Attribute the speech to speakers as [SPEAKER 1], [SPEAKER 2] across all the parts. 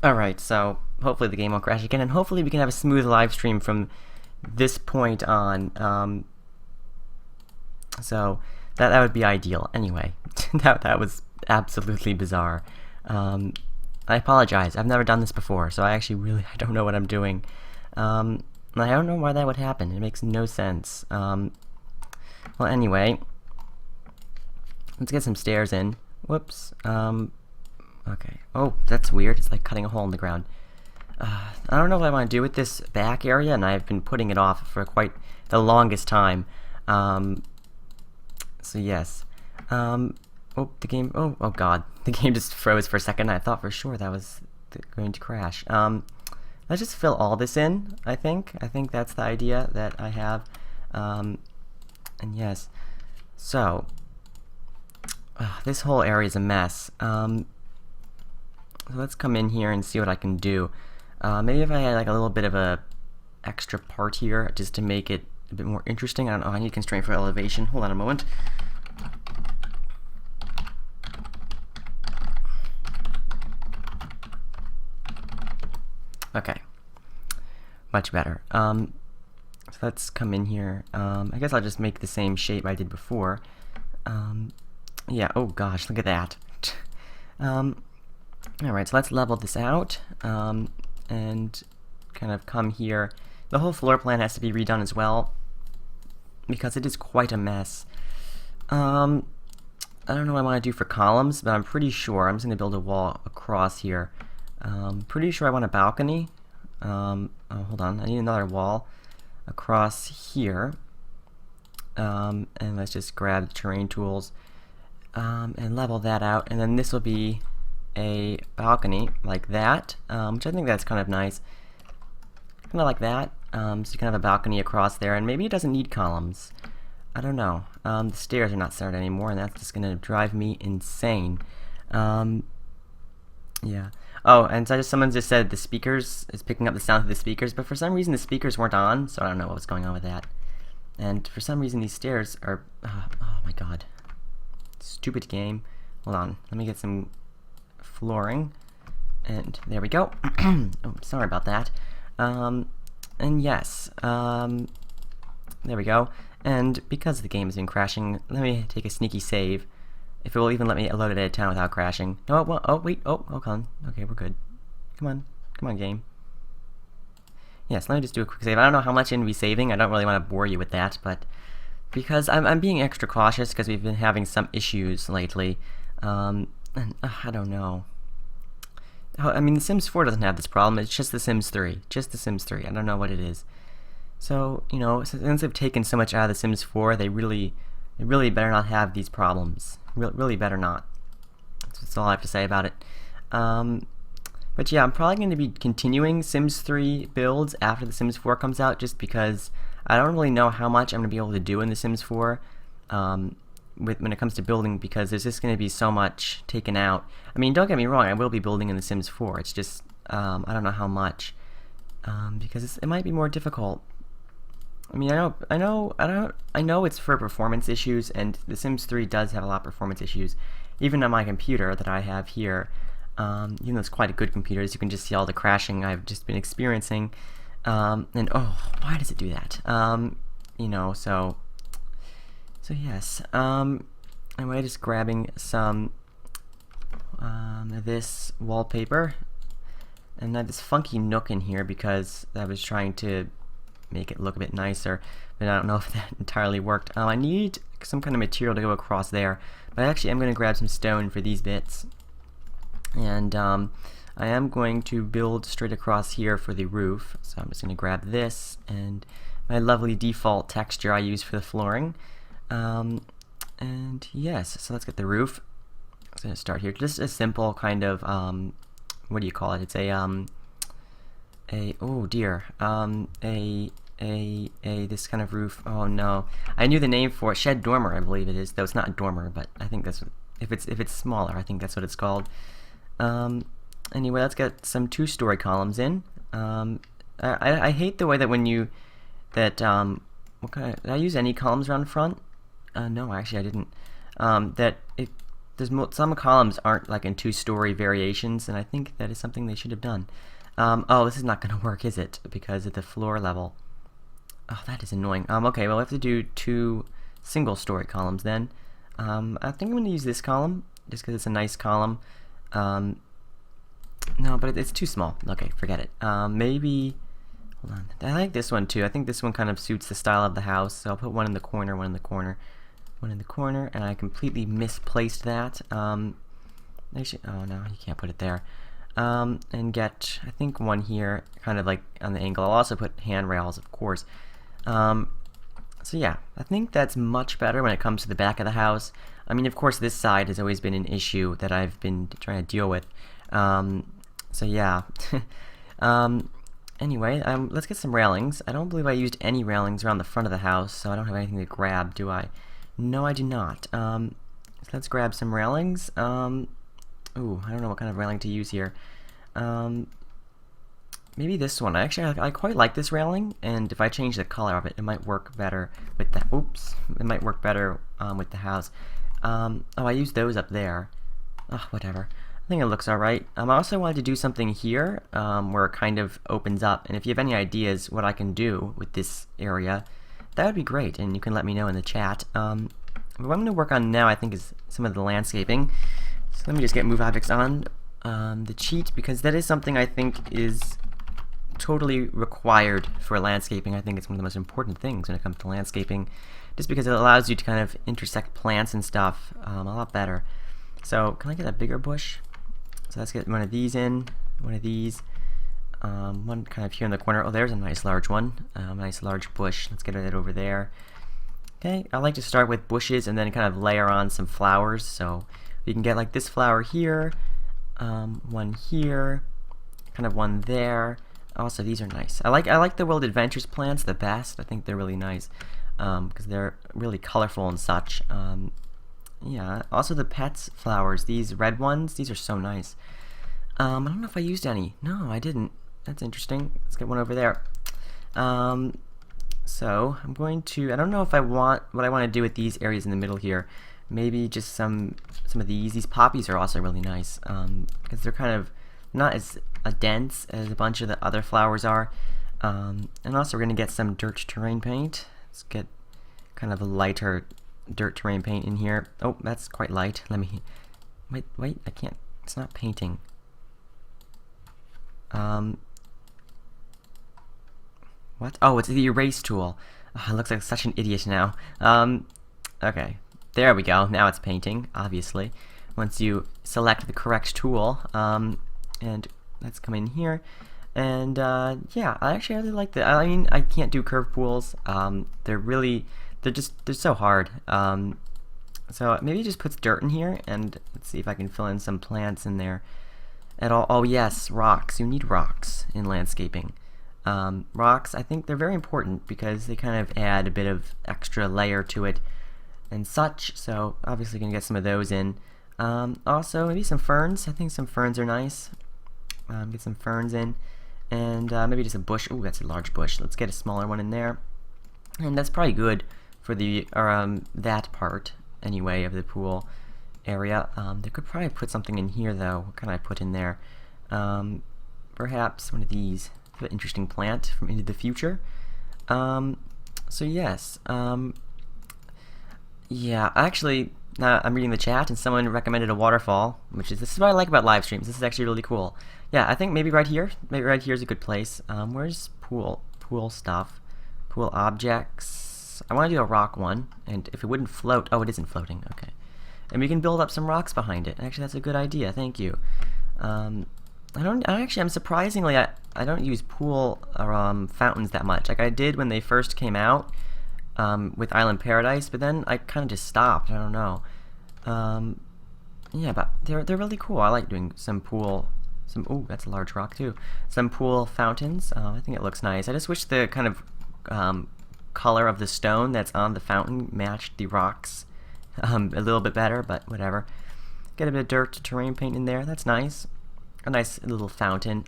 [SPEAKER 1] Alright, so hopefully the game won't crash again, and hopefully we can have a smooth live stream from this point on. So that would be ideal. Anyway, that was absolutely bizarre. I apologize. I've never done this before, so I don't know what I'm doing. I don't know why that would happen. It makes no sense. Well, anyway, let's get some stairs in. Whoops. Okay. Oh, that's weird. It's like cutting a hole in the ground. I don't know what I want to do with this back area, and I've been putting it off for quite the longest time. So yes. Oh, the game. Oh God, the game just froze for a second. I thought for sure that was going to crash. Let's just fill all this in. I think that's the idea that I have. And yes. So this whole area is a mess. So let's come in here and see what I can do. Maybe if I had like a little bit of a extra part here just to make it a bit more interesting. I don't know. I need constraint for elevation. Hold on a moment. Okay. Much better. So let's come in here. I guess I'll just make the same shape I did before. Yeah. Oh gosh, look at that. Alright, so let's level this out, and kind of come here. The whole floor plan has to be redone as well, because it is quite a mess. I don't know what I want to do for columns, but I'm pretty sure I'm just going to build a wall across here. Pretty sure I want a balcony. Oh, hold on, I need another wall across here. And let's just grab the terrain tools, and level that out, and then this will be a balcony like that, which I think that's kind of nice. Kind of like that. So you can have a balcony across there, and maybe it doesn't need columns. I don't know. The stairs are not started anymore, and that's just going to drive me insane. Yeah. Oh, and so someone just said the speakers is picking up the sound of the speakers, but for some reason the speakers weren't on, so I don't know what was going on with that. And for some reason these stairs are... oh my god. Stupid game. Hold on. Let me get some flooring, and there we go. Oh, sorry about that. And yes, there we go. And because the game has been crashing, let me take a sneaky save. If it will even let me load it out of town without crashing. No, it won't. Oh wait. Oh, hold on. Okay, we're good. Come on, game. Yes, let me just do a quick save. I don't know how much I'm going to be saving. I don't really want to bore you with that, but because I'm being extra cautious because we've been having some issues lately. And I don't know. I mean, The Sims 4 doesn't have this problem. It's just The Sims 3. Just The Sims 3. I don't know what it is. So, you know, since they've taken so much out of The Sims 4, they really better not have these problems. Really better not. That's all I have to say about it. But yeah, I'm probably going to be continuing Sims 3 builds after The Sims 4 comes out, just because I don't really know how much I'm going to be able to do in The Sims 4. When it comes to building, because there's just going to be so much taken out. I mean, don't get me wrong, I will be building in The Sims 4. It's just I don't know how much, because it might be more difficult. I mean, I know it's for performance issues, and The Sims 3 does have a lot of performance issues, even on my computer that I have here. Even though it's quite a good computer, as you can just see all the crashing I've just been experiencing. And oh, why does it do that? You know, so yes, I'm just grabbing some this wallpaper, and I have this funky nook in here because I was trying to make it look a bit nicer, but I don't know if that entirely worked. I need some kind of material to go across there, but actually I'm going to grab some stone for these bits, and I am going to build straight across here for the roof, so I'm just going to grab this and my lovely default texture I use for the flooring. And yes, so let's get the roof. I'm going to start here. Just a simple kind of, what do you call it? It's oh dear, this kind of roof. Oh no, I knew the name for it. Shed dormer, I believe it is. Though it's not a dormer, but I think that's what, if it's smaller, I think that's what it's called. Anyway, let's get some 2-story columns in. I hate the way that when you what kind of, did I use any columns around the front? No, actually I didn't. That some columns aren't like in 2-story variations, and I think that is something they should have done. Oh, this is not going to work, is it? Because of the floor level. Oh, that is annoying. Okay, well, I have to do 2 single-story columns then. I think I'm going to use this column, just because it's a nice column. No, but it's too small. Okay, forget it. Maybe, hold on. I like this one too. I think this one kind of suits the style of the house, so I'll put one in the corner, one in the corner, one in the corner, and I completely misplaced that. Actually, oh no, you can't put it there. And get, I think, one here, kind of like on the angle. I'll also put handrails, of course. So yeah, I think that's much better when it comes to the back of the house. I mean, of course, this side has always been an issue that I've been trying to deal with. So yeah. Anyway, let's get some railings. I don't believe I used any railings around the front of the house, so I don't have anything to grab, do I? No, I do not. So let's grab some railings. Ooh, I don't know what kind of railing to use here. Maybe this one. Actually, I quite like this railing, and if I change the color of it, it might work better with the, oops, it might work better with the house. Oh, I used those up there. Oh, whatever. I think it looks alright. I also wanted to do something here, where it kind of opens up, and if you have any ideas what I can do with this area, that would be great, and you can let me know in the chat. What I'm going to work on now, I think, is some of the landscaping. So let me just get move objects on the cheat, because that is something I think is totally required for landscaping. I think it's one of the most important things when it comes to landscaping, just because it allows you to kind of intersect plants and stuff a lot better. So can I get a bigger bush? So let's get one of these in, one of these, one kind of here in the corner. Oh, there's a nice large one, nice large bush. Let's get it over there. Okay, I like to start with bushes and then kind of layer on some flowers. So you can get like this flower here, one here, kind of one there. Also, these are nice. I like the World Adventures plants the best. I think they're really nice because they're really colorful and such. Yeah. Also, the pets flowers. These red ones. These are so nice. I don't know if I used any. No, I didn't. That's interesting. Let's get one over there. So I'm going to. I don't know if I want what I want to do with these areas in the middle here. Maybe just some of these. These poppies are also really nice because they're kind of not as dense as a bunch of the other flowers are. And also we're going to get some dirt terrain paint. Let's get kind of a lighter dirt terrain paint in here. Oh, that's quite light. Let me... Wait, I can't... It's not painting. What? Oh, it's the erase tool. Oh, it looks like such an idiot now. Okay. There we go. Now it's painting, obviously. Once you select the correct tool. And let's come in here. And yeah, I actually really like that. I mean, I can't do curved pools. They're so hard. So maybe it just puts dirt in here, and let's see if I can fill in some plants in there at all. Oh yes, rocks. You need rocks in landscaping. Rocks, I think they're very important because they kind of add a bit of extra layer to it and such. So obviously gonna get some of those in. Also maybe some ferns. I think some ferns are nice. Get some ferns in, and maybe just a bush. Ooh, that's a large bush. Let's get a smaller one in there, and that's probably good for the that part anyway of the pool area. They could probably put something in here though. What can I put in there? Perhaps one of these. An interesting plant from Into the Future. So yes. Yeah, actually, I'm reading the chat, and someone recommended a waterfall, this is what I like about live streams. This is actually really cool. Yeah, I think maybe right here is a good place. Where's pool stuff, pool objects? I want to do a rock one, and if it wouldn't float, oh, it isn't floating. Okay, and we can build up some rocks behind it. Actually, that's a good idea. Thank you. I'm surprisingly, I don't use pool or fountains that much. Like I did when they first came out with Island Paradise, but then I kind of just stopped. I don't know. Yeah, but they're really cool. I like doing some pool. Ooh, that's a large rock too. Some pool fountains. I think it looks nice. I just wish the kind of color of the stone that's on the fountain matched the rocks a little bit better, but whatever. Get a bit of dirt terrain paint in there. That's nice. A nice little fountain.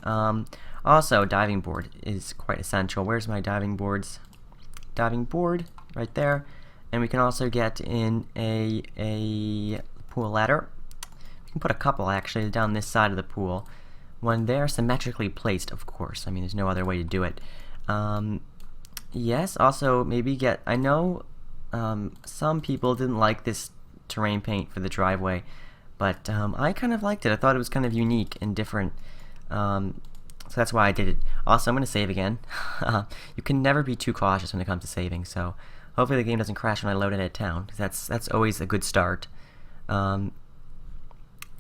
[SPEAKER 1] Also, diving board is quite essential. Where's my diving boards? Diving board right there. And we can also get in a pool ladder. can put a couple actually down this side of the pool. One there, symmetrically placed, of course. I mean, there's no other way to do it. Yes, also maybe get, I know some people didn't like this terrain paint for the driveway, but I kind of liked it. I thought it was kind of unique and different. So that's why I did it. Also, I'm going to save again. You can never be too cautious when it comes to saving, so hopefully the game doesn't crash when I load it at town, because that's always a good start. Come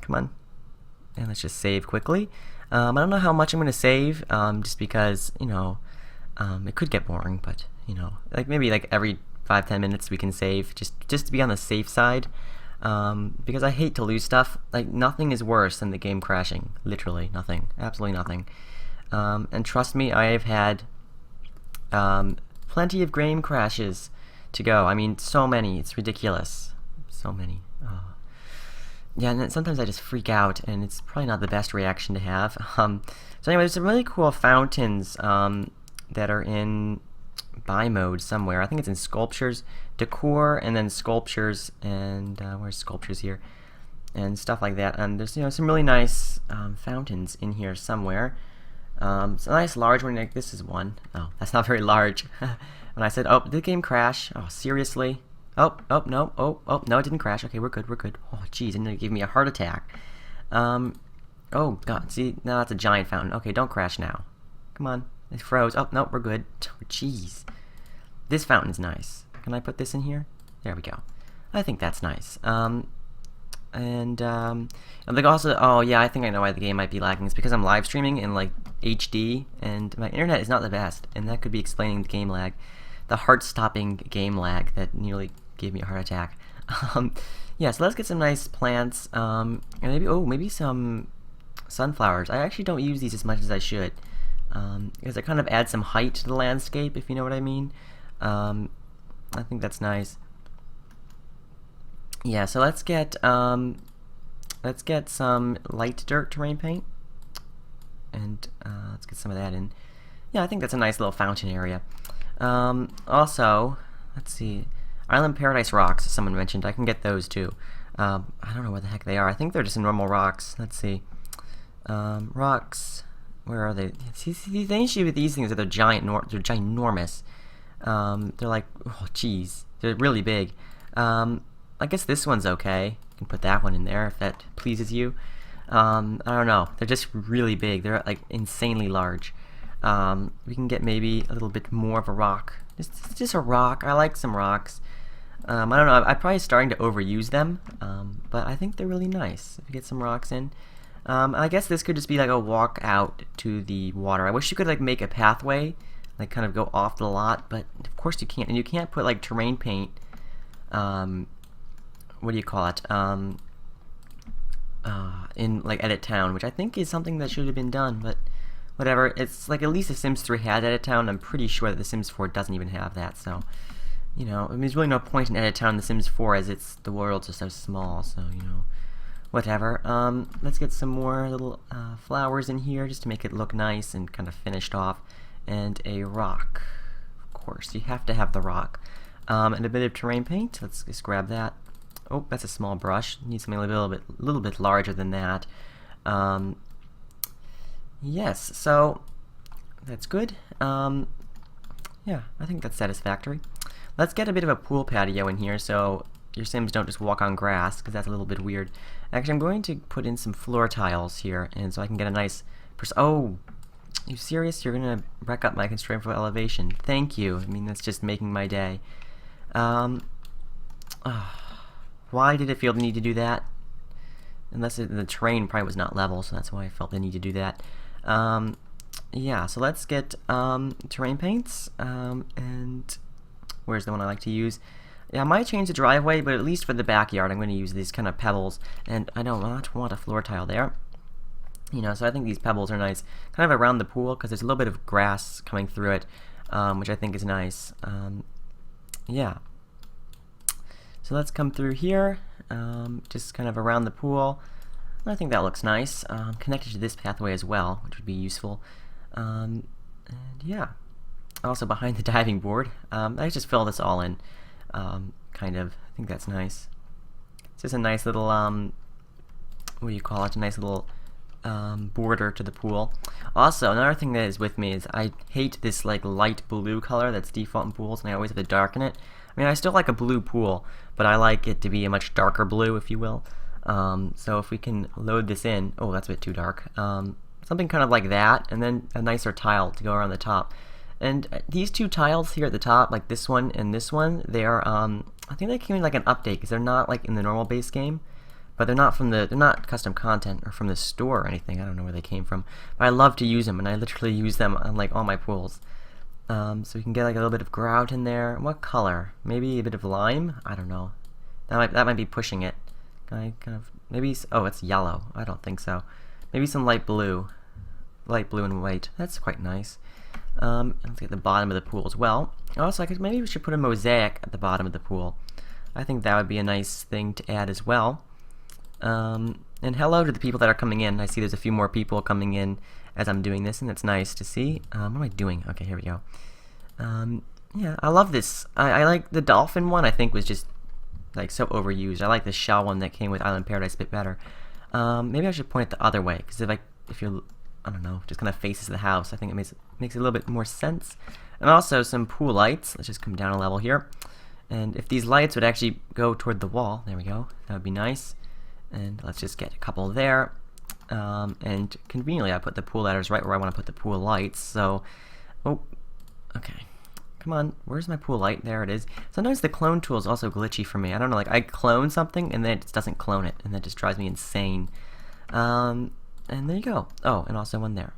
[SPEAKER 1] on. And let's just save quickly. I don't know how much I'm going to save, just because, you know, it could get boring, but, you know, like maybe like every 5-10 minutes we can save, just to be on the safe side, because I hate to lose stuff. Like, nothing is worse than the game crashing. Literally nothing. Absolutely nothing. And trust me, I have had plenty of game crashes to go. I mean, so many. It's ridiculous. So many. Oh. Yeah, and then sometimes I just freak out, and it's probably not the best reaction to have. So anyway, there's some really cool fountains that are in buy mode somewhere. I think it's in sculptures, decor, and then sculptures, and where's sculptures here, and stuff like that. And there's, you know, some really nice fountains in here somewhere. It's a nice large one. Like, this is one. Oh, that's not very large. When I said, "Oh, did the game crash?" Oh, seriously? Oh, no. Oh, no, it didn't crash. Okay, we're good. Oh, jeez, and it gave me a heart attack. Oh, God, see, now that's a giant fountain. Okay, don't crash now. Come on. It froze. Oh, no, we're good. Oh, jeez. This fountain's nice. Can I put this in here? There we go. I think that's nice. And like also, oh yeah, I think I know why the game might be lagging. It's because I'm live streaming in like HD, and my internet is not the best, and that could be explaining the game lag, the heart-stopping game lag that nearly gave me a heart attack. Yeah, so let's get some nice plants, and maybe some sunflowers. I actually don't use these as much as I should, because I kind of add some height to the landscape, if you know what I mean. I think that's nice. Yeah, so let's get some light dirt terrain paint, and let's get some of that in. Yeah, I think that's a nice little fountain area. Also, let's see, Island Paradise rocks, someone mentioned. I can get those too. I don't know what the heck they are. I think they're just normal rocks. Let's see. Rocks, where are they? See, the issue with these things is they're they're ginormous. They're like, oh geez, they're really big. I guess this one's okay. You can put that one in there if that pleases you. I don't know. They're just really big. They're like insanely large. We can get maybe a little bit more of a rock. Just a rock. I like some rocks. I don't know. I'm probably starting to overuse them, but I think they're really nice. If you get some rocks in. I guess this could just be like a walk out to the water. I wish you could like make a pathway, like kind of go off the lot, but of course you can't. And you can't put like terrain paint. What do you call it? In like Edit Town, which I think is something that should have been done, but whatever. It's like at least The Sims 3 had Edit Town. I'm pretty sure that The Sims 4 doesn't even have that. So, you know, I mean, there's really no point in Edit Town in The Sims 4 as the worlds are so small. So, you know, whatever. Let's get some more little flowers in here just to make it look nice and kind of finished off, and a rock. Of course, you have to have the rock. And a bit of terrain paint. Let's just grab that. Oh, that's a small brush. Need something a little bit larger than that. Yes, so that's good. Yeah, I think that's satisfactory. Let's get a bit of a pool patio in here so your Sims don't just walk on grass, because that's a little bit weird. Actually, I'm going to put in some floor tiles here, and so I can get a nice... Oh, you serious? You're going to wreck up my constraint for elevation. Thank you. I mean, that's just making my day. Why did it feel the need to do that? Unless the terrain probably was not level, so that's why I felt the need to do that. Yeah, so let's get terrain paints, and where's the one I like to use? Yeah, I might change the driveway, but at least for the backyard I'm going to use these kind of pebbles, and I don't want a floor tile there. You know, so I think these pebbles are nice, kind of around the pool, because there's a little bit of grass coming through it, which I think is nice. Yeah. So let's come through here, just kind of around the pool. I think that looks nice. Connected to this pathway as well, which would be useful. And yeah. Also behind the diving board, I just fill this all in, kind of. I think that's nice. It's just a nice little what do you call it, a nice little border to the pool. Also, another thing that is with me is I hate this like light blue color that's default in pools, and I always have to darken it. I mean, I still like a blue pool, but I like it to be a much darker blue, if you will. So if we can load this in, oh, that's a bit too dark. Something kind of like that, and then a nicer tile to go around the top. And these two tiles here at the top, like this one and this one, they are, I think they came in like an update, because they're not like in the normal base game. But they're not custom content or from the store or anything. I don't know where they came from. But I love to use them, and I literally use them on like all my pools. So we can get like a little bit of grout in there. What color? Maybe a bit of lime? I don't know. That might be pushing it. Kind of maybe. Oh, it's yellow. I don't think so. Maybe some light blue and white. That's quite nice. Let's get the bottom of the pool as well. Also, maybe we should put a mosaic at the bottom of the pool. I think that would be a nice thing to add as well. And hello to the people that are coming in. I see there's a few more people coming in as I'm doing this, and it's nice to see. What am I doing? Okay, here we go. Yeah, I love this. I like the dolphin one. I think was just like so overused. I like the shell one that came with Island Paradise a bit better. Maybe I should point it the other way, because if you're, I don't know, just kind of faces the house, I think it makes it a little bit more sense. And also some pool lights. Let's just come down a level here. And if these lights would actually go toward the wall, there we go. That would be nice. And let's just get a couple there. And conveniently, I put the pool ladders right where I want to put the pool lights. So, oh, okay. Come on, where's my pool light? There it is. Sometimes the clone tool is also glitchy for me. I don't know, like I clone something and then it just doesn't clone it, and that just drives me insane. And there you go. Oh, and also one there.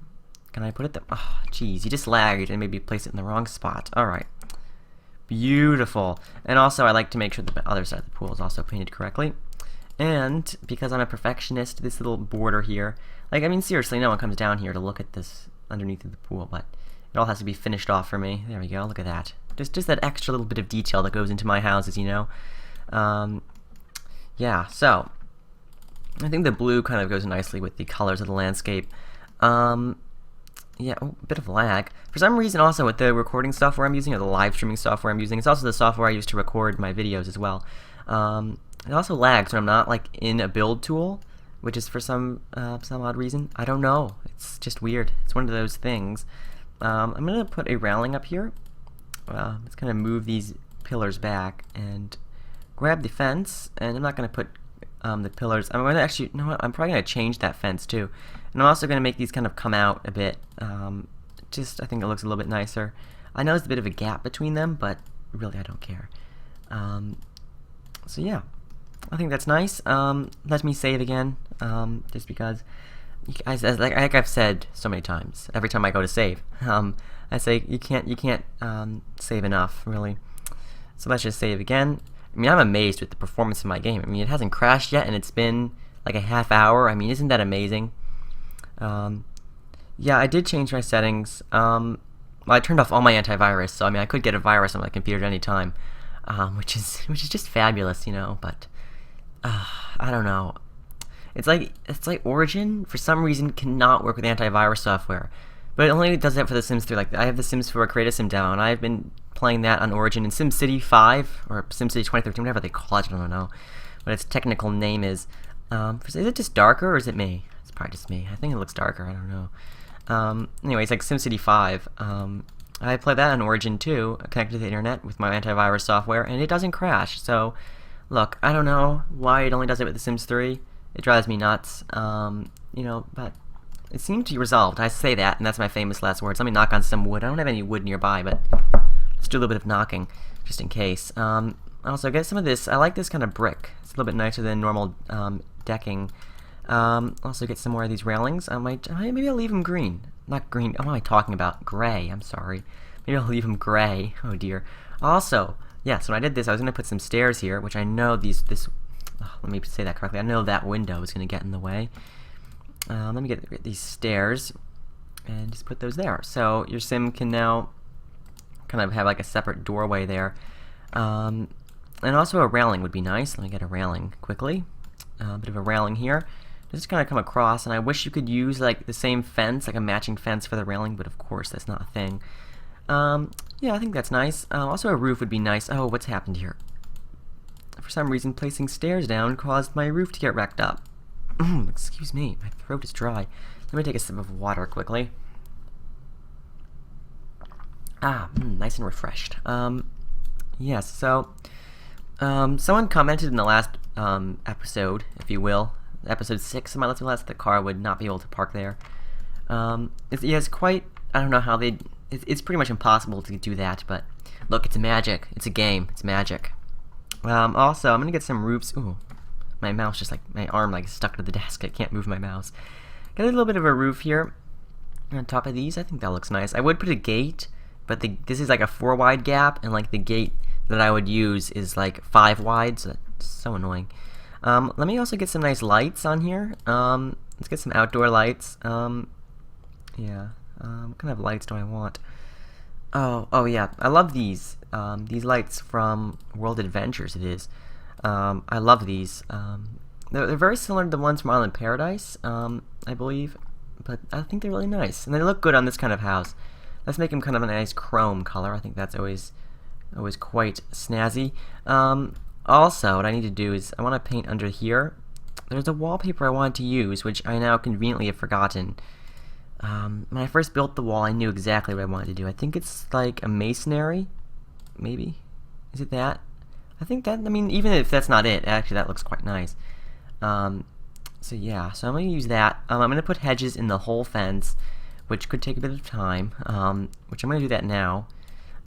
[SPEAKER 1] Can I put it there? Oh, jeez, you just lagged and maybe place it in the wrong spot. All right. Beautiful. And also, I like to make sure the other side of the pool is also painted correctly. And because I'm a perfectionist, this little border here, like, I mean, seriously, no one comes down here to look at this underneath of the pool, but it all has to be finished off for me. There we go, look at that. Just that extra little bit of detail that goes into my houses, you know? Yeah, so, I think the blue kind of goes nicely with the colors of the landscape. Yeah, oh, a bit of lag. For some reason, also, with the recording software I'm using, or the live streaming software I'm using, it's also the software I use to record my videos as well. It also lags when I'm not like in a build tool, which is for some odd reason. I don't know. It's just weird. It's one of those things. I'm gonna put a railing up here. Let's kind of move these pillars back and grab the fence. And I'm not gonna put the pillars. I'm gonna actually, you know what? I'm probably gonna change that fence too. And I'm also gonna make these kind of come out a bit. I think it looks a little bit nicer. I know there's a bit of a gap between them, but really I don't care. So yeah, I think that's nice. Let me save again, just because, as like I've said so many times, every time I go to save, I say you can't save enough, really. So let's just save again. I mean, I'm amazed with the performance of my game. I mean, it hasn't crashed yet, and it's been like a half hour. I mean, isn't that amazing? Yeah, I did change my settings. Well, I turned off all my antivirus, so I mean, I could get a virus on my computer at any time. Which is just fabulous, you know. But I don't know. It's like Origin for some reason cannot work with antivirus software, but it only does that for The Sims 3. Like I have The Sims 4 Create a Sim demo, and I've been playing that on Origin and SimCity 5 or SimCity 2013, whatever they call it. I don't know what its technical name is. Is it just darker or is it me? It's probably just me. I think it looks darker. I don't know. Anyways, like SimCity 5. I play that on Origin too, connected to the internet with my antivirus software, and it doesn't crash. So, look, I don't know why it only does it with The Sims 3. It drives me nuts, you know, but it seemed to be resolved. I say that, and that's my famous last words. Let me knock on some wood. I don't have any wood nearby, but let's do a little bit of knocking, just in case. Also, get some of this. I like this kind of brick. It's a little bit nicer than normal decking. Also, get some more of these railings. Maybe I'll leave them green. Not green. What am I talking about? Gray. I'm sorry. Maybe I'll leave them gray. Oh dear. Also, yes, when I did this, I was going to put some stairs here, which I know let me say that correctly. I know that window is going to get in the way. Let me get these stairs and just put those there. So your sim can now kind of have like a separate doorway there. And also a railing would be nice. Let me get a railing quickly. A bit of a railing here. Just kind of come across, and I wish you could use like the same fence, like a matching fence for the railing, but of course that's not a thing. Yeah, I think that's nice. Also a roof would be nice. Oh, what's happened here? For some reason, placing stairs down caused my roof to get wrecked up. Excuse me, my throat is dry. Let me take a sip of water quickly. Nice and refreshed. Yes, so, someone commented in the last, episode, if you will, episode 6 of my Let's Play that the car would not be able to park there. It's quite, I don't know how it's pretty much impossible to do that, but look, it's magic. It's a game. It's magic. Also, I'm gonna get some roofs. Ooh, my mouse just my arm stuck to the desk. I can't move my mouse. Got a little bit of a roof here on top of these. I think that looks nice. I would put a gate, but this is like a 4 wide gap, and the gate that I would use is 5 wide, so that's so annoying. Let me also get some nice lights on here. Let's get some outdoor lights. Yeah. What kind of lights do I want? Oh yeah, I love these lights from World Adventures. It is. I love these. They're very similar to the ones from Island Paradise, I believe, but I think they're really nice, and they look good on this kind of house. Let's make them kind of a nice chrome color. I think that's always quite snazzy. Also, what I need to do is I want to paint under here. There's a wallpaper I wanted to use, which I now conveniently have forgotten. When I first built the wall, I knew exactly what I wanted to do. I think it's like a masonry, maybe? Is it that? I think that, I mean, even if that's not it, actually that looks quite nice. So yeah, so I'm going to use that. I'm going to put hedges in the whole fence, which could take a bit of time, which I'm going to do that now.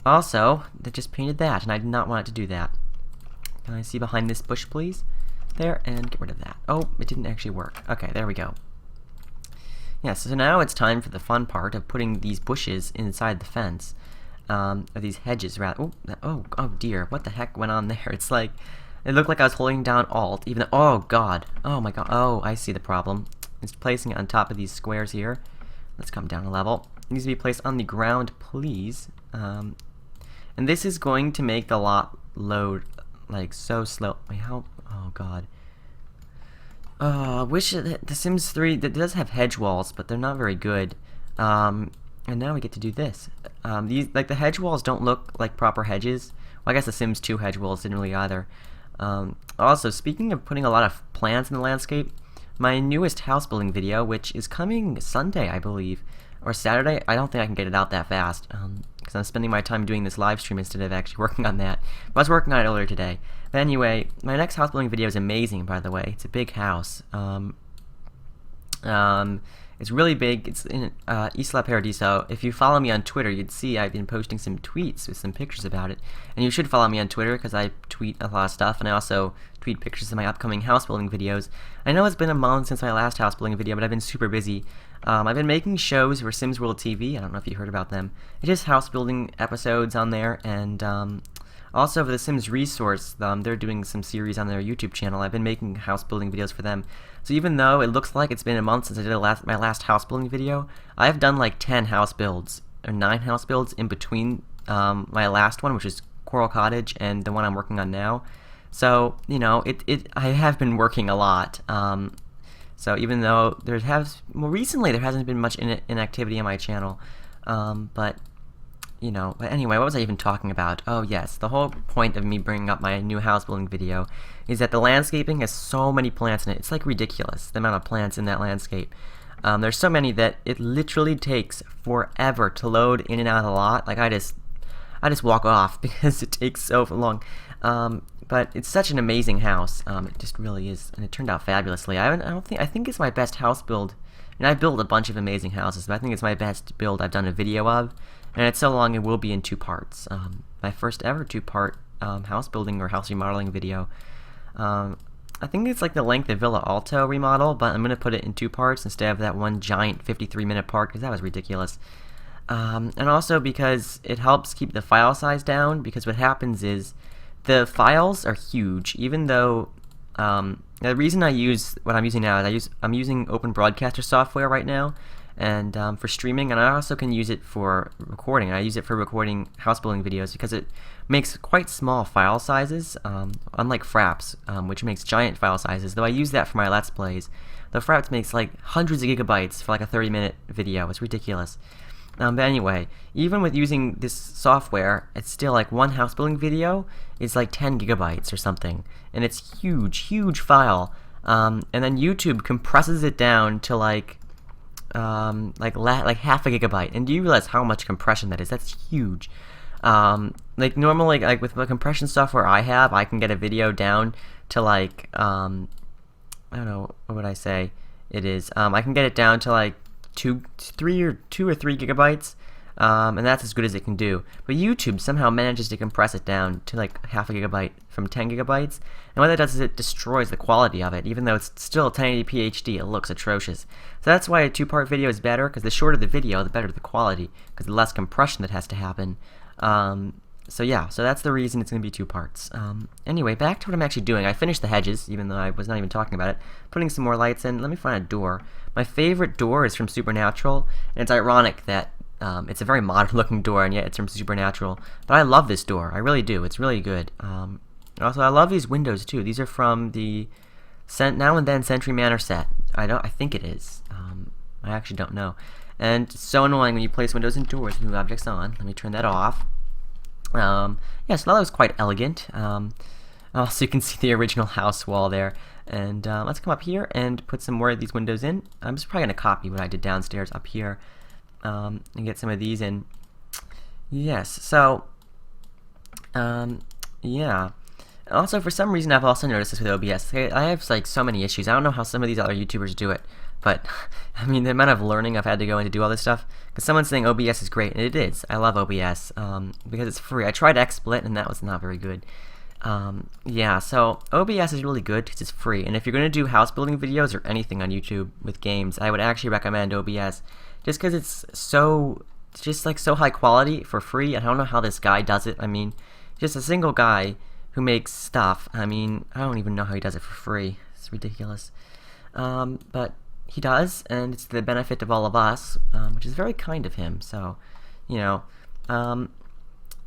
[SPEAKER 1] Also, they just painted that, and I did not want it to do that. Can I see behind this bush, please? There, and get rid of that. Oh, it didn't actually work. Okay, there we go. Yeah, so now it's time for the fun part of putting these bushes inside the fence. Or these hedges, rather. Oh dear, what the heck went on there? It's it looked like I was holding down Alt, even though, oh god, oh my god, oh, I see the problem. It's placing it on top of these squares here. Let's come down a level. It needs to be placed on the ground, please. And this is going to make the lot load, so slow. Wait, how, oh god. I wish The Sims 3, that does have hedge walls, but they're not very good. And now we get to do this. These, the hedge walls don't look like proper hedges. Well, I guess the Sims 2 hedge walls didn't really either. Also, speaking of putting a lot of plants in the landscape, my newest house building video, which is coming Sunday, I believe, or Saturday, I don't think I can get it out that fast, because I'm spending my time doing this live stream instead of actually working on that. But I was working on it earlier today. But anyway, my next house building video is amazing, by the way. It's a big house. It's really big. It's in Isla Paradiso. If you follow me on Twitter, you'd see I've been posting some tweets with some pictures about it. And you should follow me on Twitter, because I tweet a lot of stuff, and I also tweet pictures of my upcoming house building videos. I know it's been a month since my last house building video, but I've been super busy. I've been making shows for Sims World TV. I don't know if you heard about them. It's just house building episodes on there, and also for the Sims Resource, they're doing some series on their YouTube channel. I've been making house building videos for them. So even though it looks like it's been a month since I did my last house building video, I've done 10 house builds, or 9 house builds in between my last one, which is Coral Cottage, and the one I'm working on now. So, you know, I have been working a lot. So even though recently there hasn't been much inactivity on my channel, but anyway, what was I even talking about? Oh yes, the whole point of me bringing up my new house building video is that the landscaping has so many plants in it. It's ridiculous, the amount of plants in that landscape. There's so many that it literally takes forever to load in and out of the lot. I just walk off because it takes so long. But it's such an amazing house. It just really is, and it turned out fabulously. I think it's my best house build, and I've built a bunch of amazing houses, but I think it's my best build I've done a video of, and it's so long it will be in 2 parts. My first ever 2-part house building or house remodeling video. I think it's the length of Villa Alto remodel, but I'm going to put it in 2 parts instead of that one giant 53-minute part, because that was ridiculous. And also because it helps keep the file size down, because what happens is the files are huge, even though the reason I use what I'm using now is I'm using Open Broadcaster software right now, and for streaming, and I also can use it for recording. I use it for recording house building videos because it makes quite small file sizes, unlike Fraps, which makes giant file sizes. Though I use that for my Let's Plays, the Fraps makes hundreds of gigabytes for a 30-minute video. It's ridiculous. But anyway, even with using this software, it's still one house building video is 10 gigabytes or something, and it's huge file. and then YouTube compresses it down to like half a gigabyte. And do you realize how much compression that is? That's huge. Like normally, like with the compression software I have, I can get a video down to like I don't know, what would I say it is. I can get it down to like 2 or 3 gigabytes, and that's as good as it can do. But YouTube somehow manages to compress it down to like half a gigabyte from 10 gigabytes, and what that does is it destroys the quality of it. Even though it's still 1080p HD, it looks atrocious. So that's why a 2-part video is better, because the shorter the video, the better the quality, because the less compression that has to happen. So yeah, so that's the reason it's going to be 2 parts. Anyway, back to what I'm actually doing. I finished the hedges, even though I was not even talking about it. Putting some more lights in. Let me find a door. My favorite door is from Supernatural, and it's ironic that it's a very modern-looking door, and yet it's from Supernatural. But I love this door. I really do. It's really good. Also, I love these windows, too. These are from the Now and Then Century Manor set. I think it is. I actually don't know. And it's so annoying when you place windows and doors with new objects on. Let me turn that off. Yeah, so that was quite elegant. Also, you can see the original house wall there. And let's come up here and put some more of these windows in. I'm just probably going to copy what I did downstairs up here and get some of these in. Yes, so, yeah. Also, for some reason, I've also noticed this with OBS. I have like so many issues. I don't know how some of these other YouTubers do it. But, I mean, the amount of learning I've had to go in to do all this stuff, because someone's saying OBS is great, and it is. I love OBS, because it's free. I tried XSplit, and that was not very good. Yeah, so OBS is really good because it's free, and if you're going to do house building videos or anything on YouTube with games, I would actually recommend OBS, just because it's just like so high quality for free. I don't know how this guy does it. I mean, just a single guy who makes stuff. I mean, I don't even know how he does it for free. It's ridiculous. But he does, and it's to the benefit of all of us, which is very kind of him. So, you know,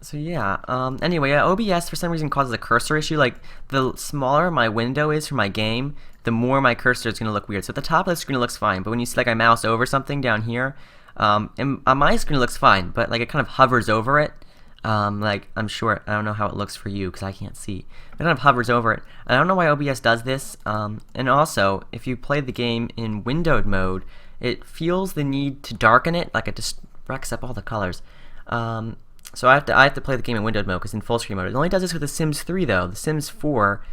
[SPEAKER 1] so yeah. Anyway, OBS for some reason causes a cursor issue. Like, the smaller my window is for my game, the more my cursor is going to look weird. So at the top of the screen it looks fine, but when you see like I mouse over something down here, and on my screen it looks fine, but like it kind of hovers over it. Like, I'm sure, I don't know how it looks for you because I can't see. It kind of hovers over it. I don't know why OBS does this. And also, if you play the game in windowed mode, it feels the need to darken it, like it just wrecks up all the colors. So I have to play the game in windowed mode because in full screen mode. It only does this with The Sims 3 though. The Sims 4,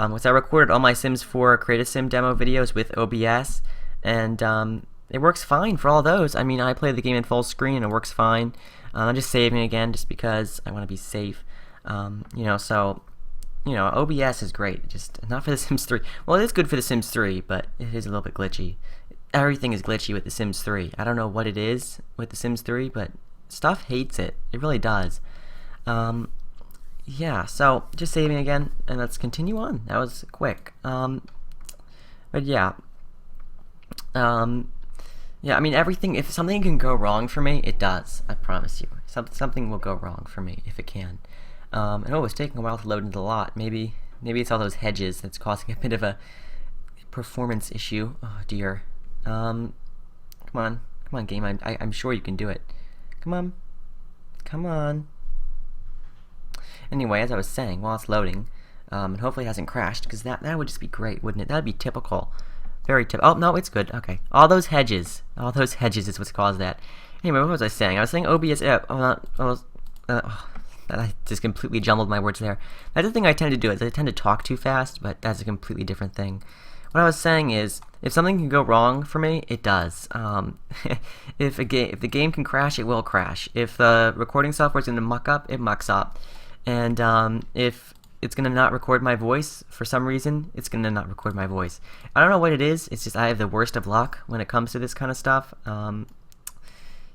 [SPEAKER 1] which I recorded all my Sims 4 Create a Sim demo videos with OBS, and it works fine for all those. I mean, I play the game in full screen and it works fine. I'm just saving again just because I want to be safe. You know, so, you know, OBS is great, just not for The Sims 3. Well, it is good for The Sims 3, but it is a little bit glitchy. Everything is glitchy with The Sims 3. I don't know what it is with The Sims 3, but stuff hates it. It really does. Yeah, so just saving again, and let's continue on. That was quick. But yeah. Yeah, I mean, everything, if something can go wrong for me, it does. I promise you. Something will go wrong for me if it can. And it's taking a while to load into the lot. Maybe it's all those hedges that's causing a bit of a performance issue. Oh, dear. Come on, game. I'm sure you can do it. Come on. Anyway, as I was saying, while it's loading, and hopefully it hasn't crashed, because that would just be great, wouldn't it? That would be typical. Very typical. Oh, no, it's good. Okay. All those hedges is what's caused that. Anyway, what was I saying? I was saying OBS. I just completely jumbled my words there. That's the thing I tend to do, is I tend to talk too fast, but that's a completely different thing. What I was saying is, if something can go wrong for me, it does. If the game can crash, it will crash. If the recording software is going to muck up, it mucks up. And if it's going to not record my voice for some reason, it's going to not record my voice. I don't know what it is. It's just I have the worst of luck when it comes to this kind of stuff.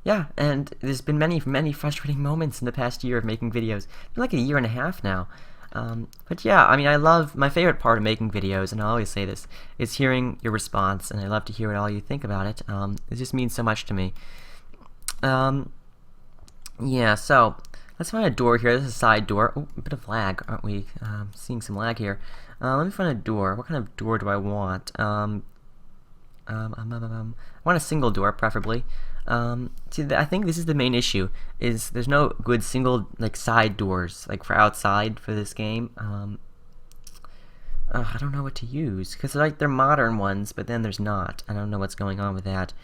[SPEAKER 1] Yeah, and there's been many frustrating moments in the past year of making videos. It's been like a year and a half now. But yeah, I mean, my favorite part of making videos, and I always say this, is hearing your response, and I love to hear what all you think about it. It just means so much to me. Yeah, so let's find a door here. This is a side door. Oh, a bit of lag, aren't we? Seeing some lag here. Let me find a door. What kind of door do I want? I want a single door, preferably. See, I think this is the main issue, is there's no good single, like, side doors, like, for outside for this game. I don't know what to use, because like they're modern ones, but then there's not. I don't know what's going on with that.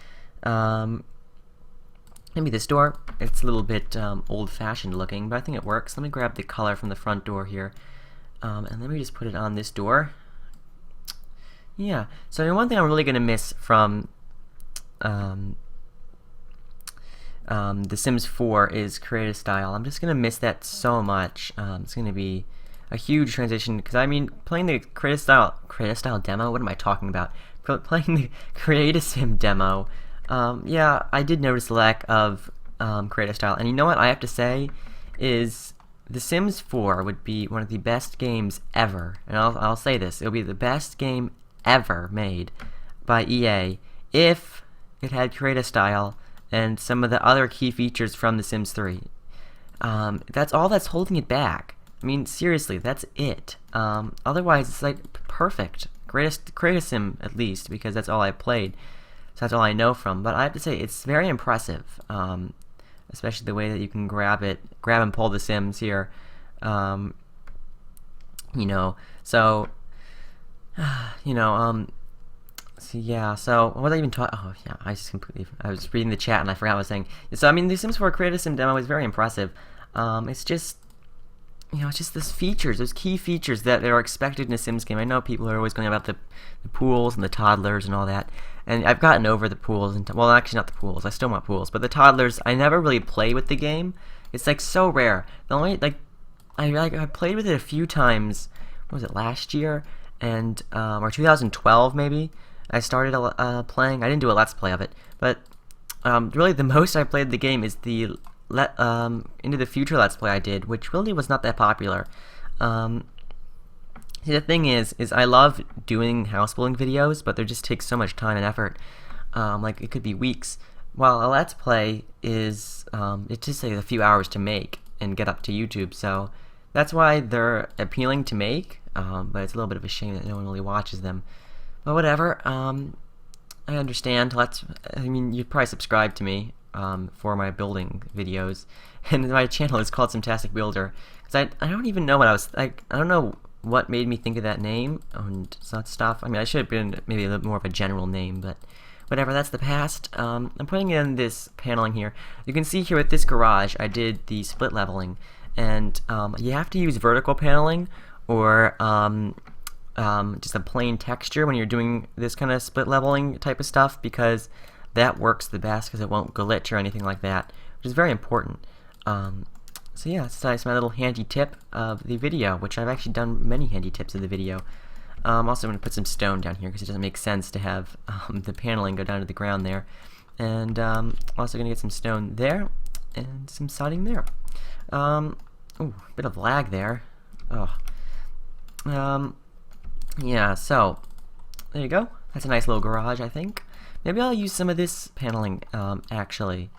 [SPEAKER 1] Maybe this door. It's a little bit old-fashioned looking, but I think it works. Let me grab the color from the front door here, and let me just put it on this door. Yeah, so one thing I'm really going to miss from The Sims 4 is creative style. I'm just going to miss that so much. It's going to be a huge transition, because I mean, playing the creative style demo, what am I talking about? Playing the Create a Sim demo, yeah, I did notice the lack of creative style, and you know what I have to say is The Sims 4 would be one of the best games ever, and I'll say this, it'll be the best game ever made by EA if it had creative style and some of the other key features from The Sims 3. That's all that's holding it back. I mean, seriously, that's it. Otherwise, it's like perfect. Create a Sim, at least, because that's all I played. So that's all I know from. But I have to say, it's very impressive. Especially the way that you can grab and pull the Sims here. You know, so, so yeah, so what was I even talking? Oh yeah, I was reading the chat and I forgot what I was saying. So I mean, the Sims 4 Create a Sim demo is very impressive. It's just, it's just those features, those key features that are expected in a Sims game. I know people are always going about the pools and the toddlers and all that, and I've gotten over the pools, and well, actually not the pools, I still want pools, but the toddlers, I never really play with the game. It's like so rare. The only, I played with it a few times, what was it, last year? And, or 2012 maybe, I started playing. I didn't do a Let's Play of it, but really the most I played the game is the Into the Future Let's Play I did, which really was not that popular. See, the thing is I love doing house building videos, but they just take so much time and effort. Like, it could be weeks. While a Let's Play is, it just takes a few hours to make and get up to YouTube, so that's why they're appealing to make, but it's a little bit of a shame that no one really watches them. But whatever, I understand. I mean, you'd probably subscribe to me for my building videos, and my channel is called Simtastic Builder, because I don't even know what I was, like, I don't know what made me think of that name and such stuff. I mean, I should have been maybe a little more of a general name, but whatever, that's the past. I'm putting in this paneling here. You can see here with this garage, I did the split leveling, and you have to use vertical paneling or just a plain texture when you're doing this kind of split leveling type of stuff, because that works the best, because it won't glitch or anything like that, which is very important. So yeah, that's my little handy tip of the video, which I've actually done many handy tips of the video. Also, I'm going to put some stone down here, because it doesn't make sense to have the paneling go down to the ground there. And also going to get some stone there, and some siding there. Ooh, a bit of lag there. Oh. Yeah, so there you go. That's a nice little garage, I think. Maybe I'll use some of this paneling, actually.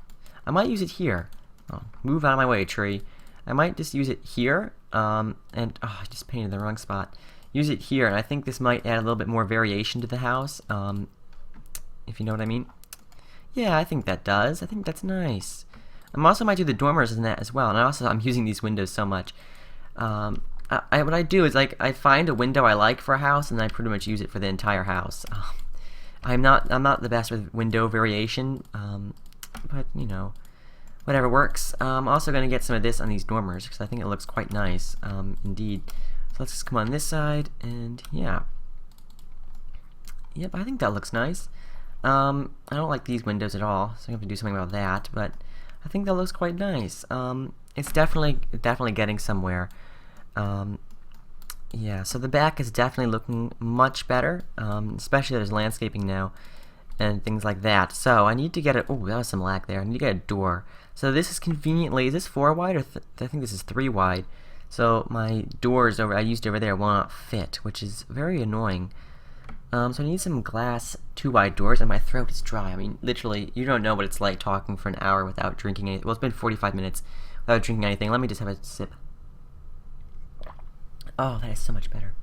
[SPEAKER 1] I might use it here. Oh, move out of my way, tree. I might just use it here, and, oh, I just painted the wrong spot. Use it here, and I think this might add a little bit more variation to the house, if you know what I mean. Yeah, I think that does. I think that's nice. I also might do the dormers in that as well, and I'm using these windows so much. What I do is, like, I find a window I like for a house, and I pretty much use it for the entire house. I'm not the best with window variation, but you know, whatever works. I'm also going to get some of this on these dormers, because I think it looks quite nice, indeed. So let's just come on this side, and yeah. Yep, I think that looks nice. I don't like these windows at all, so I have to do something about that, but I think that looks quite nice. It's definitely getting somewhere. Yeah, so the back is definitely looking much better, especially there's landscaping now and things like that. So I need to get oh, that was some lag there. I need to get a door. So this is conveniently, is this 4 wide, or I think this is 3 wide. So my doors I used over there will not fit, which is very annoying. So I need some glass 2 wide doors, and my throat is dry. I mean, literally, you don't know what it's like talking for an hour without drinking anything. Well, it's been 45 minutes without drinking anything. Let me just have a sip. Oh, that is so much better.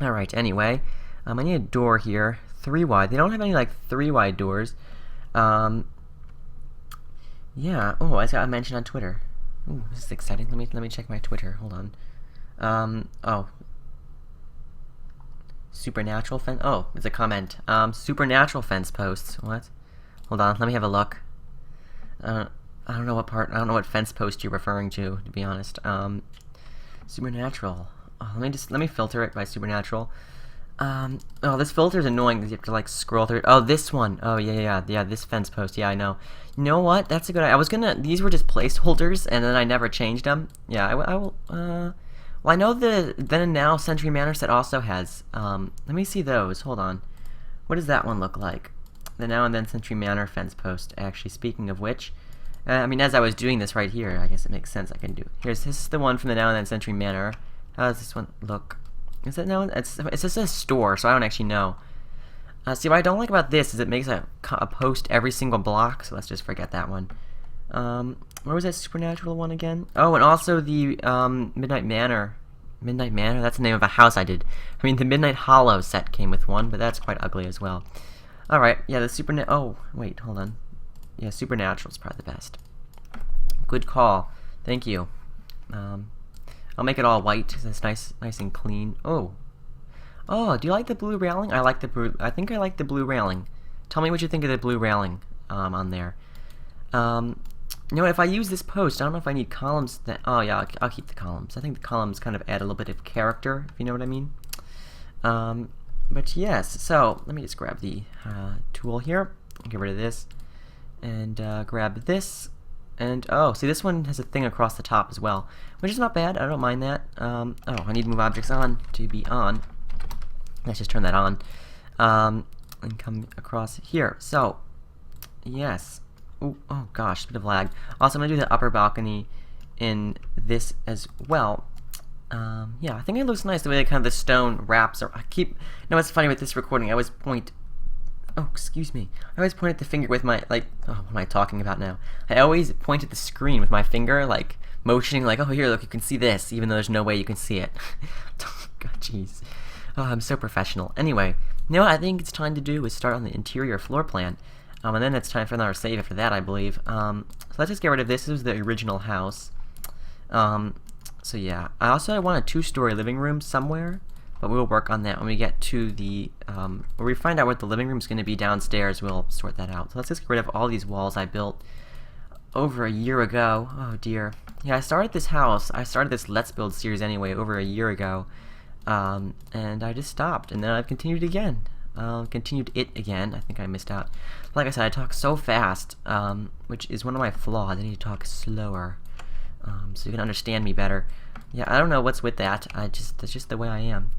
[SPEAKER 1] Alright, anyway, I need a door here, 3 wide. They don't have any, like, 3 wide doors. Yeah, oh, I just got a mention on Twitter. Ooh, this is exciting. Let me check my Twitter. Hold on. Oh. Supernatural fence. Oh, it's a comment. Supernatural fence posts. What? Hold on. Let me have a look. I don't know what part. I don't know what fence post you're referring to be honest. Supernatural. Oh, let me filter it by supernatural. Oh, this filter is annoying because you have to like scroll through it. Oh, this one. Oh, yeah. This fence post. Yeah, I know. You know what? That's a good idea. I was gonna. These were just placeholders, and then I never changed them. Yeah, I will. Well, I know the then and now Century Manor set also has. Let me see those. Hold on. What does that one look like? The now and then Century Manor fence post. Actually, speaking of which, I mean, as I was doing this right here, I guess it makes sense I can do. This is the one from the now and then Century Manor. How does this one look? Is it now? It's just a store, so I don't actually know. See, what I don't like about this is it makes a post every single block, so let's just forget that one. Where was that supernatural one again? Oh, and also the Midnight Manor. Midnight Manor? That's the name of a house I did. I mean, the Midnight Hollow set came with one, but that's quite ugly as well. Alright, yeah, the oh, wait, hold on. Yeah, Supernatural's probably the best. Good call. Thank you. I'll make it all white so it's nice and clean. Oh, do you like the blue railing? I think I like the blue railing. Tell me what you think of the blue railing on there. You know what, if I use this post, I don't know if I need columns. Oh yeah, I'll keep the columns. I think the columns kind of add a little bit of character, if you know what I mean. But yes, so let me just grab the tool here, get rid of this, and grab this, and oh, see, this one has a thing across the top as well, which is not bad. I don't mind that. Oh, I need to move objects on to be on. Let's just turn that on, and come across here. So, yes. Ooh, oh gosh, a bit of lag. Also, I'm gonna do the upper balcony in this as well. Yeah, I think it looks nice the way that kind of the stone wraps. Or no, it's funny with this recording. I always point. Oh, excuse me. I always point at the finger with my what am I talking about now? I always point at the screen with my finger, like motioning, like, oh here, look, you can see this, even though there's no way you can see it. God, jeez. Oh, I'm so professional. Anyway, you know what I think it's time to do is start on the interior floor plan. And then it's time for another save after that, I believe. So let's just get rid of this. This is the original house. So yeah, I also want a 2-story living room somewhere, but we'll work on that when we get to the, when we find out what the living room is going to be downstairs, we'll sort that out. So let's just get rid of all these walls I built over a year ago. Oh dear. Yeah, I started this house, I started this Let's Build series anyway over a year ago, and I just stopped, and then I've continued again. Continued it again. I think I missed out. Like I said, I talk so fast, which is one of my flaws. I need to talk slower, so you can understand me better. Yeah, I don't know what's with that. That's just the way I am.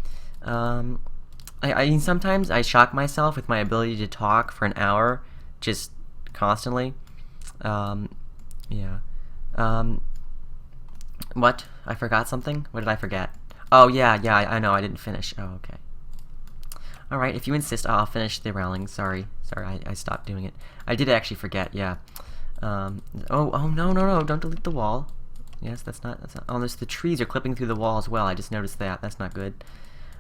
[SPEAKER 1] I mean, sometimes I shock myself with my ability to talk for an hour, just constantly. Yeah. What? I forgot something? What did I forget? Oh, yeah, I know, I didn't finish. Oh, okay. Alright, if you insist, I'll finish the railings. Sorry, I stopped doing it. I did actually forget, yeah. Oh, no, don't delete the wall. Yes, that's not, oh, the trees are clipping through the wall as well. I just noticed that. That's not good.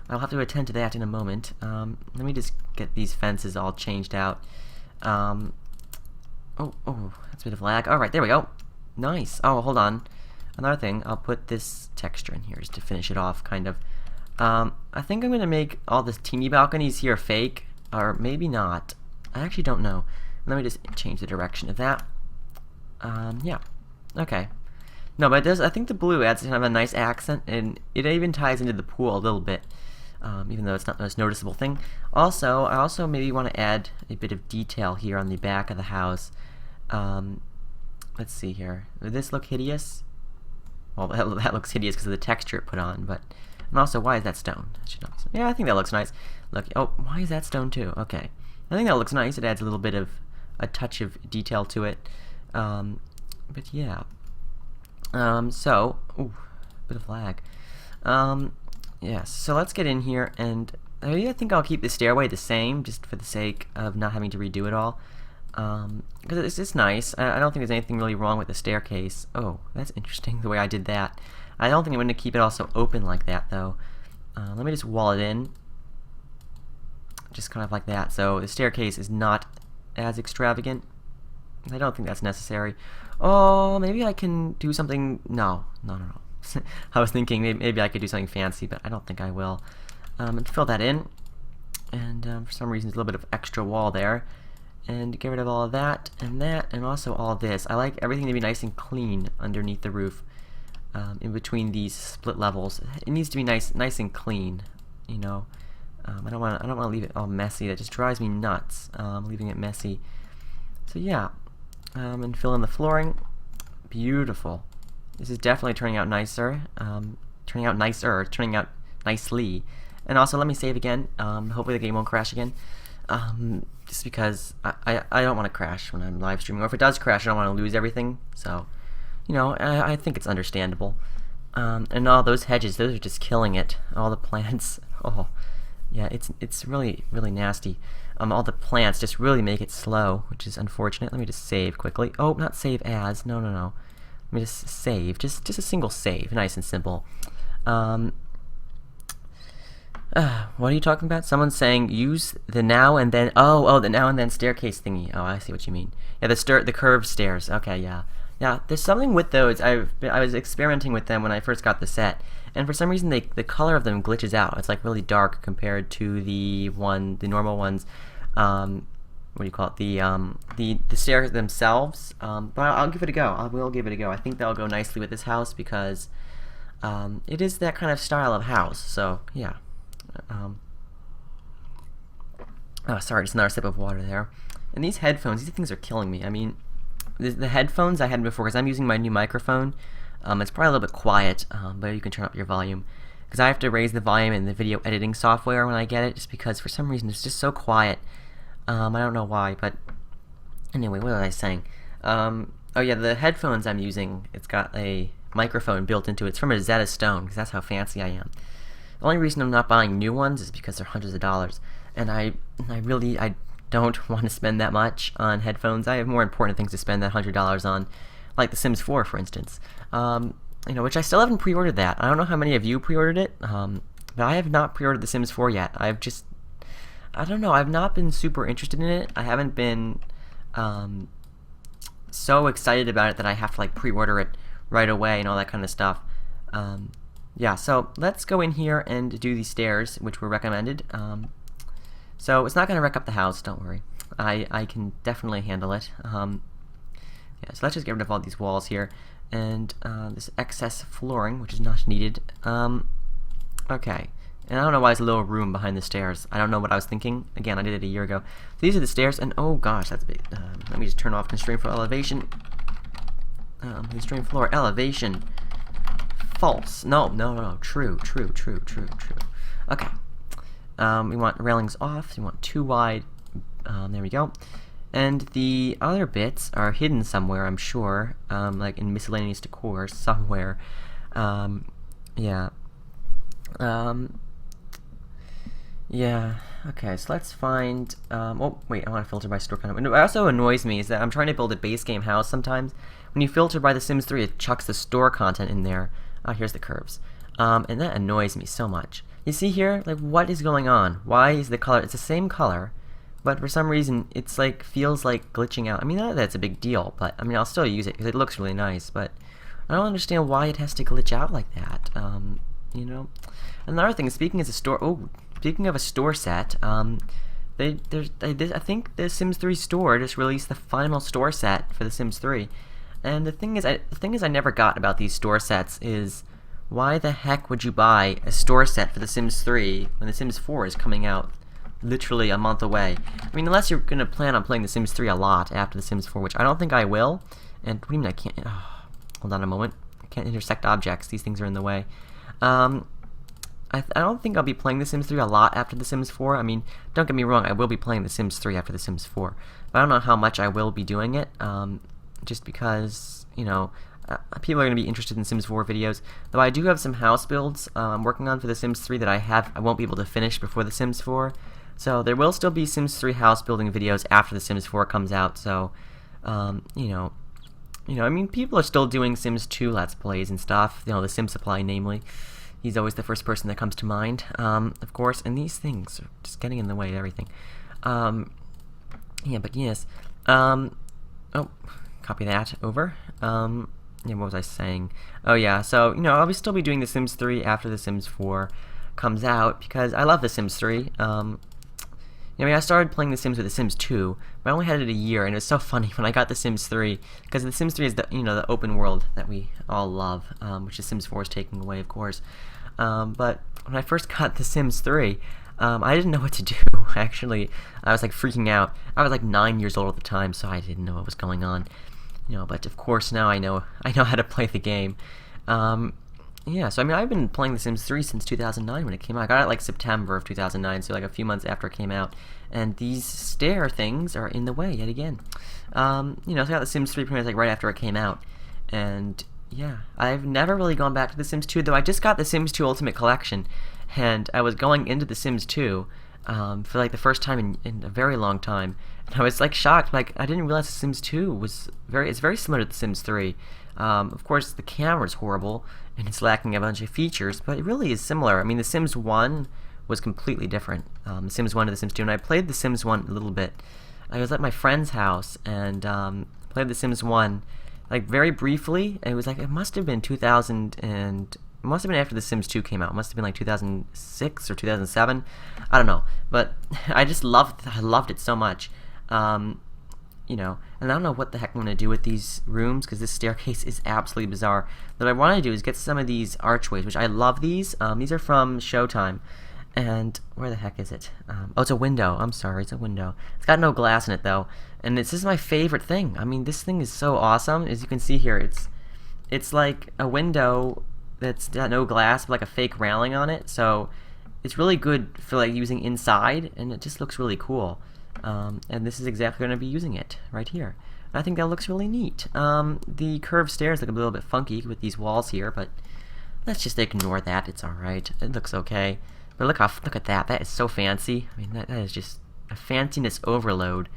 [SPEAKER 1] I'll have to attend to that in a moment. Let me just get these fences all changed out. Oh, that's a bit of lag. Alright, there we go. Nice. Oh, hold on. Another thing, I'll put this texture in here just to finish it off, kind of. I think I'm going to make all the teeny balconies here fake, or maybe not. I actually don't know. Let me just change the direction of that. Yeah. Okay. No, but it does, I think the blue adds kind of a nice accent, and it even ties into the pool a little bit, even though it's not the most noticeable thing. Also, I also maybe want to add a bit of detail here on the back of the house. Let's see here. Does this look hideous? Well, that looks hideous because of the texture it put on, but... And also, why is that stone? Yeah, I think that looks nice. Look, oh, why is that stone too? Okay. I think that looks nice. It adds a little bit of a touch of detail to it. But yeah. So, ooh, bit of lag. Yes, so let's get in here, and I think I'll keep the stairway the same, just for the sake of not having to redo it all. Because it's nice. I don't think there's anything really wrong with the staircase. Oh, that's interesting, the way I did that. I don't think I'm going to keep it also open like that, though. Let me just wall it in. Just kind of like that. So the staircase is not as extravagant. I don't think that's necessary. Oh, maybe I can do something... No. I was thinking maybe I could do something fancy, but I don't think I will. And fill that in. and for some reason there's a little bit of extra wall there. And get rid of all of that, and also all of this. I like everything to be nice and clean underneath the roof, in between these split levels. It needs to be nice and clean, you know. I don't want to leave it all messy. That just drives me nuts, leaving it messy. So yeah, and fill in the flooring. Beautiful. This is definitely turning out nicer. Turning out nicely. And also, let me save again. Hopefully the game won't crash again. Just because I don't want to crash when I'm live streaming, or if it does crash, I don't want to lose everything. So, you know, I think it's understandable. And all those hedges, those are just killing it. All the plants, oh, yeah, it's really nasty. All the plants just really make it slow, which is unfortunate. Let me just save quickly. Oh, not save as. No. Let me just save. Just a single save, nice and simple. What are you talking about? Someone's saying use the now and then. Oh, the now and then staircase thingy. Oh, I see what you mean. Yeah, the curved stairs. Okay, yeah. There's something with those. I was experimenting with them when I first got the set, and for some reason the color of them glitches out. It's like really dark compared to the normal ones. What do you call it? The stairs themselves. But I'll give it a go. I will give it a go. I think that'll go nicely with this house because it is that kind of style of house. So yeah. Oh, sorry, just another sip of water there. And these headphones, these things are killing me. I mean, the headphones I had before, because I'm using my new microphone, it's probably a little bit quiet, but you can turn up your volume. Because I have to raise the volume in the video editing software when I get it, just because for some reason it's just so quiet. I don't know why, but anyway, what was I saying? Oh yeah, the headphones I'm using, it's got a microphone built into it. It's from a Zeta Stone, because that's how fancy I am. The only reason I'm not buying new ones is because they're hundreds of dollars, and I don't want to spend that much on headphones. I have more important things to spend that $100 on, like The Sims 4, for instance. You know, which I still haven't pre-ordered that. I don't know how many of you pre-ordered it, but I have not pre-ordered The Sims 4 yet. I don't know, I've not been super interested in it. I haven't been so excited about it that I have to like pre-order it right away and all that kind of stuff. Yeah, so let's go in here and do these stairs, which were recommended. So it's not going to wreck up the house, don't worry. I can definitely handle it. Yeah, so let's just get rid of all these walls here. And this excess flooring, which is not needed. Okay. And I don't know why there's a little room behind the stairs. I don't know what I was thinking. Again, I did it a year ago. So these are the stairs, and oh gosh, that's big. Let me just turn off constraint for elevation. Constraint floor elevation. False. No. True. Okay. We want railings off. We want 2 wide. There we go. And the other bits are hidden somewhere, I'm sure. Like in miscellaneous decor somewhere. Yeah. Yeah. Okay, so let's find... oh, wait, I want to filter by store kind of... What also annoys me is that I'm trying to build a base game house sometimes. When you filter by The Sims 3, it chucks the store content in there. Oh, here's the curves. And that annoys me so much. You see here, like, what is going on? Why is the color, it's the same color, but for some reason, it's like, feels like glitching out. I mean, not that that's a big deal, but, I mean, I'll still use it because it looks really nice, but I don't understand why it has to glitch out like that, you know? Another thing, speaking of a store set, I think the Sims 3 store just released the final store set for the Sims 3. And the thing is I never got about these store sets is, why the heck would you buy a store set for The Sims 3 when The Sims 4 is coming out literally a month away? I mean, unless you're going to plan on playing The Sims 3 a lot after The Sims 4, which I don't think I will. And what do you mean I can't? Oh, hold on a moment. I can't intersect objects. These things are in the way. I don't think I'll be playing The Sims 3 a lot after The Sims 4. I mean, don't get me wrong, I will be playing The Sims 3 after The Sims 4. But I don't know how much I will be doing it. Just because, you know, people are going to be interested in Sims 4 videos. Though I do have some house builds I'm working on for The Sims 3 that I won't be able to finish before The Sims 4. So there will still be Sims 3 house building videos after The Sims 4 comes out. So, you know, I mean, people are still doing Sims 2 Let's Plays and stuff. You know, the Sim Supply, namely. He's always the first person that comes to mind, of course. And these things are just getting in the way of everything. Yeah, but yes. Oh, copy that over. Yeah, what was I saying? Oh yeah, so, you know, I'll still be doing The Sims 3 after The Sims 4 comes out, because I love The Sims 3. I mean, I started playing The Sims with The Sims 2, but I only had it a year, and it was so funny when I got The Sims 3, because The Sims 3 is the the open world that we all love, which The Sims 4 is taking away, of course. But when I first got The Sims 3, I didn't know what to do. Actually, I was like freaking out. I was like 9 years old at the time, so I didn't know what was going on. But of course now I know how to play the game. Yeah, so I mean, I've been playing The Sims 3 since 2009 when it came out. I got it like September of 2009, so like a few months after it came out. And these stair things are in the way yet again. So I got The Sims 3 pretty much like right after it came out. And yeah, I've never really gone back to The Sims 2, though I just got The Sims 2 Ultimate Collection. And I was going into The Sims 2 for like the first time in a very long time. And I was like shocked, like I didn't realize The Sims 2 it's very similar to The Sims 3. Of course, the camera's horrible, and it's lacking a bunch of features, but it really is similar. I mean, The Sims 1 was completely different. The Sims 1 to The Sims 2, and I played The Sims 1 a little bit. I was at my friend's house, and played The Sims 1, like, very briefly. It was like, it must have been 2000, and it must have been after The Sims 2 came out. It must have been like 2006 or 2007. I don't know, but I loved it so much. And I don't know what the heck I'm going to do with these rooms, because this staircase is absolutely bizarre. What I want to do is get some of these archways, which I love these. These are from Showtime. And where the heck is it? Oh, it's a window. I'm sorry, it's a window. It's got no glass in it, though. And this is my favorite thing. I mean, this thing is so awesome. As you can see here, it's like a window that's got no glass, but like a fake railing on it. So it's really good for like using inside, and it just looks really cool. And this is exactly going to be using it right here. I think that looks really neat. The curved stairs look a little bit funky with these walls here, but let's just ignore that. It's alright. It looks okay. But look at that. That is so fancy. I mean, that is just a fanciness overload.